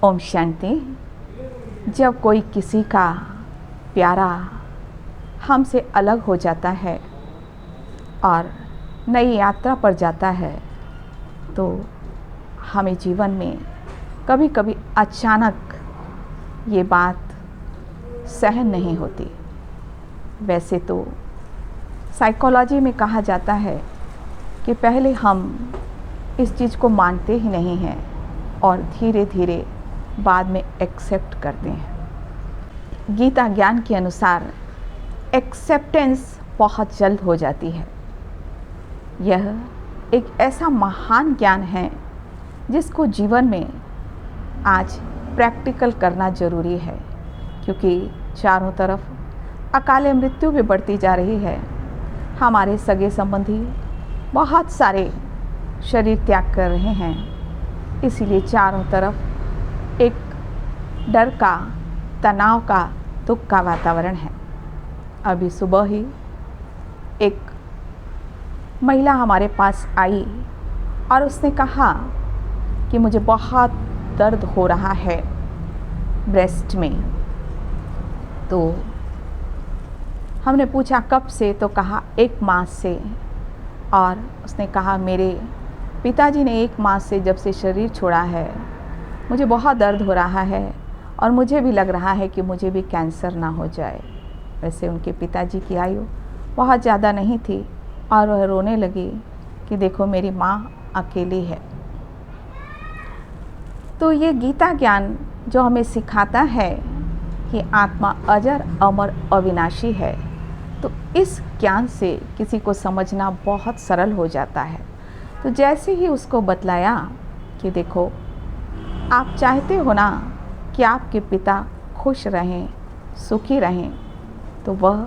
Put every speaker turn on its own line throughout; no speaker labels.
ओम शांति। जब कोई किसी का प्यारा हमसे अलग हो जाता है और नई यात्रा पर जाता है तो हमें जीवन में कभी कभी अचानक ये बात सहन नहीं होती। वैसे तो साइकोलॉजी में कहा जाता है कि पहले हम इस चीज़ को मानते ही नहीं हैं और धीरे धीरे बाद में एक्सेप्ट करते हैं। गीता ज्ञान के अनुसार एक्सेप्टेंस बहुत जल्द हो जाती है। यह एक ऐसा महान ज्ञान है जिसको जीवन में आज प्रैक्टिकल करना ज़रूरी है, क्योंकि चारों तरफ अकाले मृत्यु भी बढ़ती जा रही है। हमारे सगे संबंधी बहुत सारे शरीर त्याग कर रहे हैं, इसीलिए चारों तरफ एक डर का, तनाव का, दुख का वातावरण है। अभी सुबह ही एक महिला हमारे पास आई और उसने कहा कि मुझे बहुत दर्द हो रहा है ब्रेस्ट में। तो हमने पूछा कब से, तो कहा 1 मास से। और उसने कहा मेरे पिताजी ने 1 मास से जब से शरीर छोड़ा है मुझे बहुत दर्द हो रहा है और मुझे भी लग रहा है कि मुझे भी कैंसर ना हो जाए। वैसे उनके पिताजी की आयु बहुत ज़्यादा नहीं थी और वह रोने लगी कि देखो मेरी माँ अकेली है। तो ये गीता ज्ञान जो हमें सिखाता है कि आत्मा अजर, अमर, अविनाशी है, तो इस ज्ञान से किसी को समझना बहुत सरल हो जाता है। तो जैसे ही उसको बतलाया कि देखो आप चाहते हो ना कि आपके पिता खुश रहें, सुखी रहें, तो वह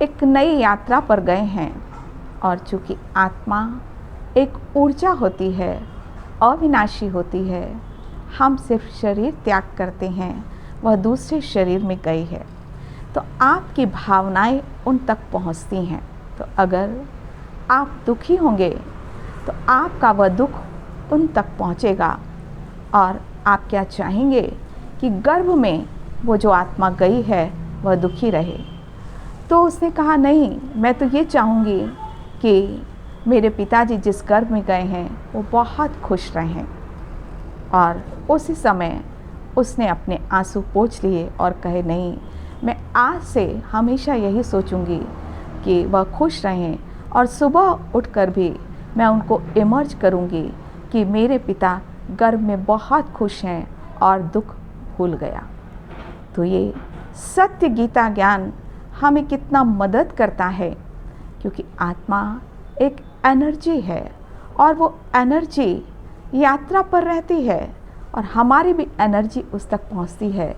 एक नई यात्रा पर गए हैं। और चूँकि आत्मा एक ऊर्जा होती है, अविनाशी होती है, हम सिर्फ शरीर त्याग करते हैं, वह दूसरे शरीर में गई है, तो आपकी भावनाएं उन तक पहुंचती हैं। तो अगर आप दुखी होंगे तो आपका वह दुख उन तक पहुंचेगा और आप क्या चाहेंगे कि गर्भ में वो जो आत्मा गई है वह दुखी रहे। तो उसने कहा नहीं, मैं तो ये चाहूँगी कि मेरे पिताजी जिस गर्भ में गए हैं वो बहुत खुश रहें। और उसी समय उसने अपने आंसू पोंछ लिए और कहे नहीं, मैं आज से हमेशा यही सोचूंगी कि वह खुश रहें और सुबह उठकर भी मैं उनको इमर्ज करूंगी कि मेरे पिता गर्भ में बहुत खुश हैं और दुख भूल गया। तो ये सत्य गीता ज्ञान हमें कितना मदद करता है, क्योंकि आत्मा एक एनर्जी है और वो एनर्जी यात्रा पर रहती है और हमारी भी एनर्जी उस तक पहुंचती है।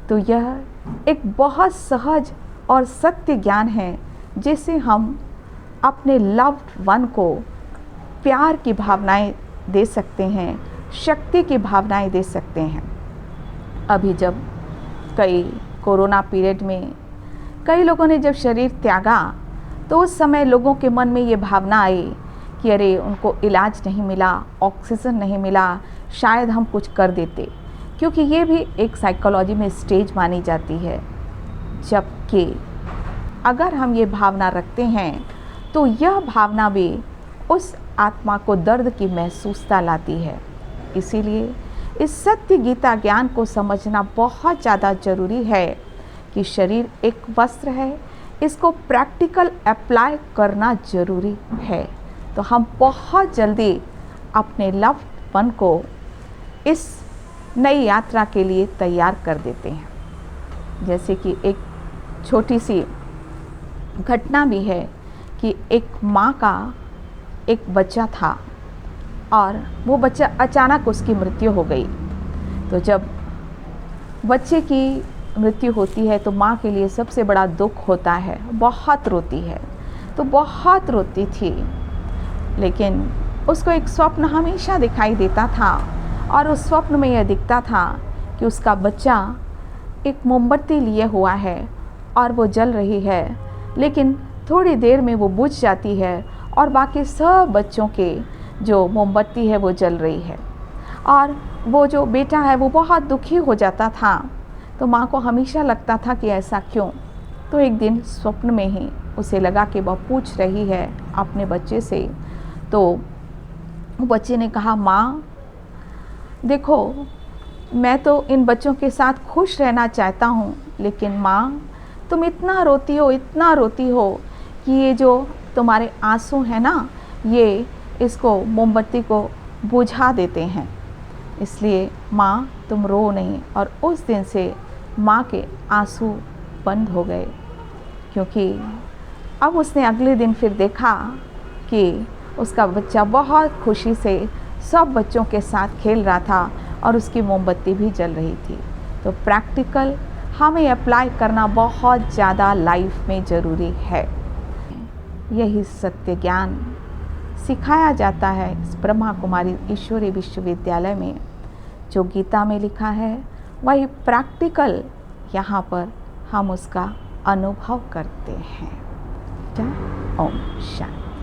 तो यह एक बहुत सहज और सत्य ज्ञान है जिसे हम अपने लव्ड वन को प्यार की भावनाएं दे सकते हैं, शक्ति की भावनाएं दे सकते हैं। अभी जब कोरोना पीरियड में कई लोगों ने जब शरीर त्यागा तो उस समय लोगों के मन में ये भावना आई कि अरे उनको इलाज नहीं मिला, ऑक्सीजन नहीं मिला, शायद हम कुछ कर देते, क्योंकि ये भी एक साइकोलॉजी में स्टेज मानी जाती है। जबकि अगर हम ये भावना रखते हैं तो यह भावना भी उस आत्मा को दर्द की महसूसता लाती है। इसीलिए इस सत्य गीता ज्ञान को समझना बहुत ज़्यादा ज़रूरी है कि शरीर एक वस्त्र है, इसको प्रैक्टिकल अप्लाई करना ज़रूरी है। तो हम बहुत जल्दी अपने लव्ड वन को इस नई यात्रा के लिए तैयार कर देते हैं। जैसे कि एक छोटी सी घटना भी है कि एक माँ का एक बच्चा था और वो बच्चा अचानक उसकी मृत्यु हो गई। तो जब बच्चे की मृत्यु होती है तो माँ के लिए सबसे बड़ा दुख होता है, बहुत रोती है। तो बहुत रोती थी, लेकिन उसको एक स्वप्न हमेशा दिखाई देता था और उस स्वप्न में यह दिखता था कि उसका बच्चा एक मोमबत्ती लिए हुआ है और वो जल रही है, लेकिन थोड़ी देर में वो बुझ जाती है और बाकी सब बच्चों के जो मोमबत्ती है वो जल रही है। और वो जो बेटा है वो बहुत दुखी हो जाता था। तो माँ को हमेशा लगता था कि ऐसा क्यों। तो एक दिन स्वप्न में ही उसे लगा कि वह पूछ रही है अपने बच्चे से। तो वो बच्चे ने कहा, माँ देखो, मैं तो इन बच्चों के साथ खुश रहना चाहता हूँ, लेकिन माँ तुम इतना रोती हो कि ये जो तुम्हारे आंसू हैं ना, ये इसको मोमबत्ती को बुझा देते हैं, इसलिए माँ तुम रो नहीं। और उस दिन से माँ के आंसू बंद हो गए, क्योंकि अब उसने अगले दिन फिर देखा कि उसका बच्चा बहुत खुशी से सब बच्चों के साथ खेल रहा था और उसकी मोमबत्ती भी जल रही थी। तो प्रैक्टिकल हमें अप्लाई करना बहुत ज़्यादा लाइफ में ज़रूरी है। यही सत्य ज्ञान सिखाया जाता है इस ब्रह्मा कुमारी ईश्वरी विश्वविद्यालय में। जो गीता में लिखा है वही प्रैक्टिकल यहाँ पर हम उसका अनुभव करते हैं। ओम शांति।